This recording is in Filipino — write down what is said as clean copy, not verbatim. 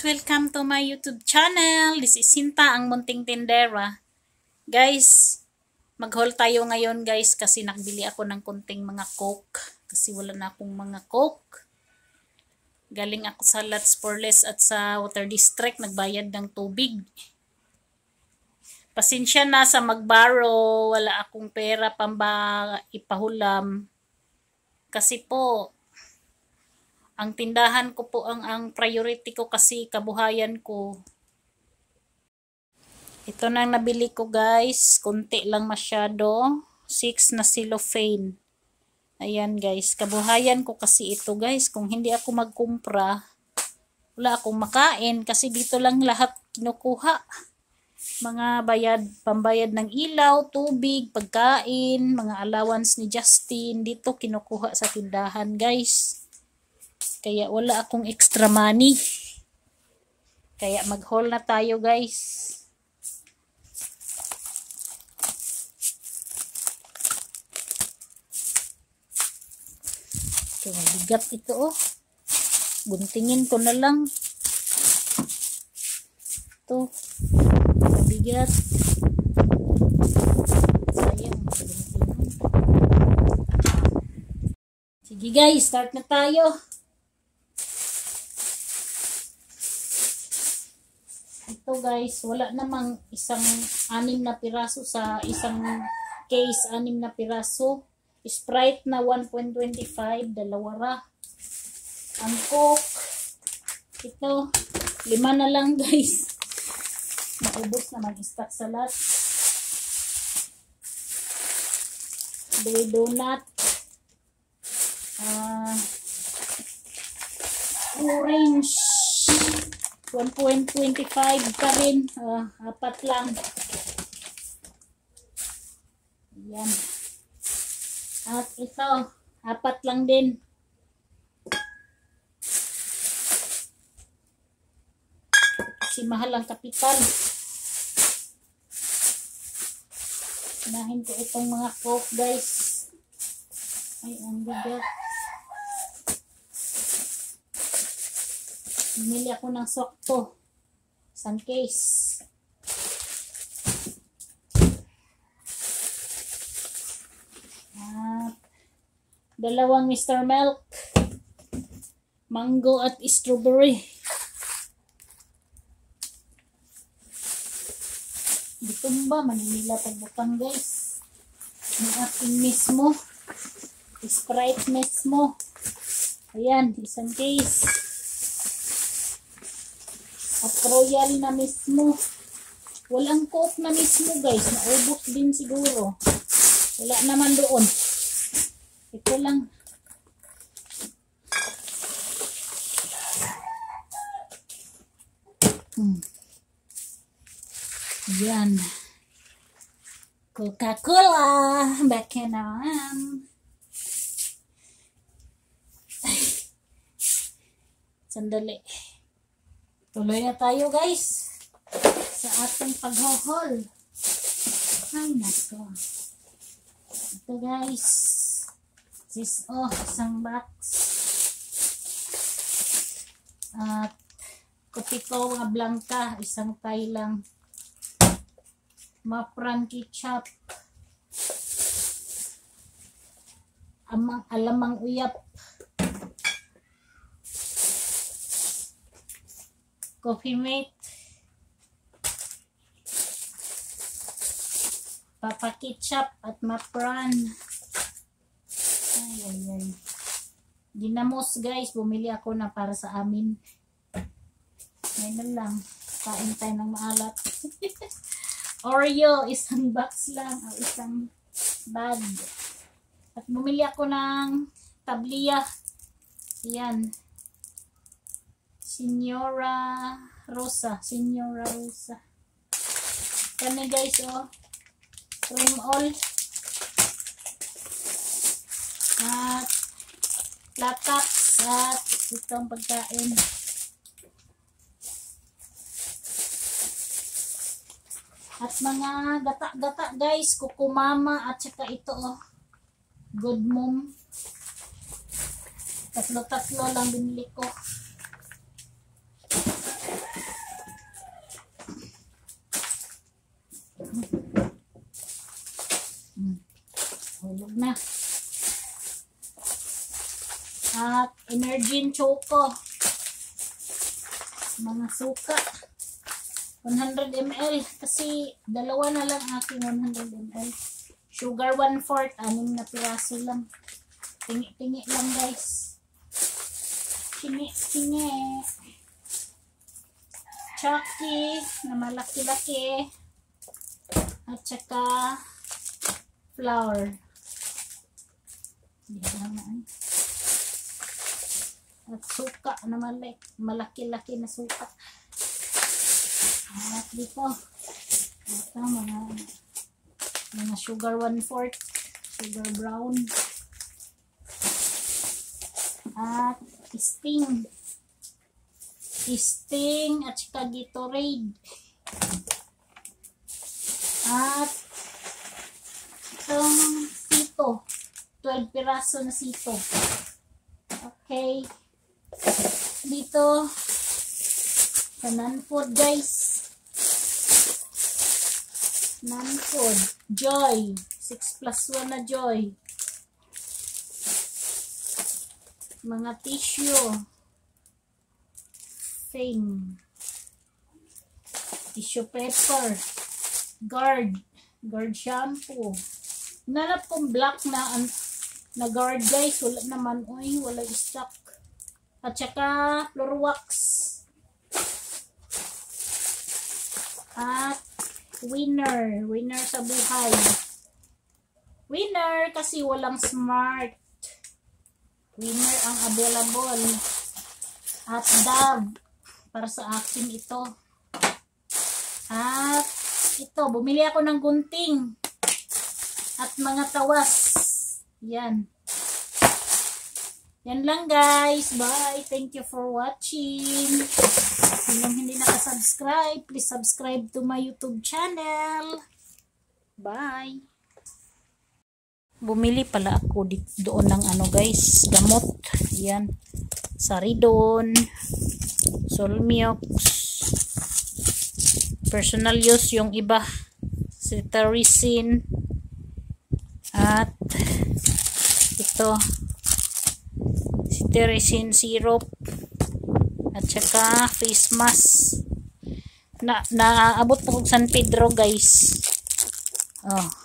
Welcome to my YouTube channel. This is Sinta, ang munting tindera. Guys, mag-haul tayo ngayon guys kasi nagbili ako ng kunting mga coke. Kasi wala na akong mga coke. Galing ako sa Lots for Less at sa Water District. Nagbayad ng tubig. Pasensya na sa magbaro. Wala akong pera pamba ipahulam. Kasi po, ang tindahan ko po ang priority ko kasi kabuhayan ko. Ito nang nabili ko guys. Kunti lang masyado. 6 na cellophane. Ayan guys. Kabuhayan ko kasi ito guys. Kung hindi ako magkumpra, wala akong makain. Kasi dito lang lahat kinukuha. Mga pambayad ng ilaw, tubig, pagkain, mga allowance ni Justin. Dito kinukuha sa tindahan guys. Kaya wala akong extra money. Kaya mag-haul na tayo guys. Ito, bigat ito oh. Guntingin ko na lang. Ito. Bigat. Sayang. Sige guys, start na tayo. Ito guys, wala namang isang 6 na piraso sa isang case, 6 na piraso. Sprite na 1.25, dalawa ra. Ang Coke, ito, 5 na lang guys. Maubos na mag-stock sa lot. Donut. Orange. 1.25 pa rin. 4 lang. Ayan. At ito, 4 lang din. Kasi mahal ang kapital. Unahin ko itong mga Coke guys. Ay, ang bigat. Bumili ako ng sokto. Isang case. At 2 Mr. Milk. Mango at strawberry. Bitumba. Manila pagbutang guys. Ang ating mismo. Sprite mismo. Ayan. Isang case. At Royal na mismo. Walang Coke na mismo guys. Naubos din siguro. Wala naman doon. Ito lang. Yan. Coca-Cola. Back naman. Sandali. Tuloy na tayo guys sa ating pag-haul. Ay nako. Ito guys. This isang box. At Kopiko nga Blanca, isang tay lang. Mapran ketchup. Alamang uyap. Coffee Mate, Papa Ketchup at Mapran. Ay. Dinamos guys, bumili ako na para sa amin. Ngayon lang, kain tayo ng maalat. Oreo, isang box lang, o isang bag. At bumili ako ng tabliya. Yan. Señora Rosa. Kani guys, oh. Cream all. At latex at itong pagkain. At mga gata-gata guys, Kukumama at saka ito, oh. Good Mom. Tatlo lang binili ko. Hulog na. At Energin Choco. Mga suka. 100 ml. Kasi dalawa na lang aking 100 ml. Sugar 1/4. 6 na piraso lang. Tingi-tingi lang guys. Tingi-tingi. Chucky na malaki-laki. At saka flour. At suka na malaki-laki na suka. At dito ito mga sugar 1/4, sugar brown, at Sting at saka Gatorade, at itong sito, 12 piraso na sito. Okay, dito sa non-food guys, non-food Joy 6+1 na Joy, mga tissue Fame, tissue paper, guard shampoo. Nalap kong black na guard guys, wala naman, wala stock. At saka Florwax at winner sa buhay. Winner kasi walang Smart. Winner ang available. At Dove para sa akin ito. At ito, bumili ako ng gunting at mga tawas. Yan. Yan lang guys. Bye. Thank you for watching. Kung hindi nakasubscribe, please subscribe to my YouTube channel. Bye. Bumili pala ako doon ng guys, gamot. Yan. Saridon, Solmiox, personal use yung iba, Cetirizine, at ito Cetirizine syrup, at saka face mask. Naabot po San Pedro guys. Oh.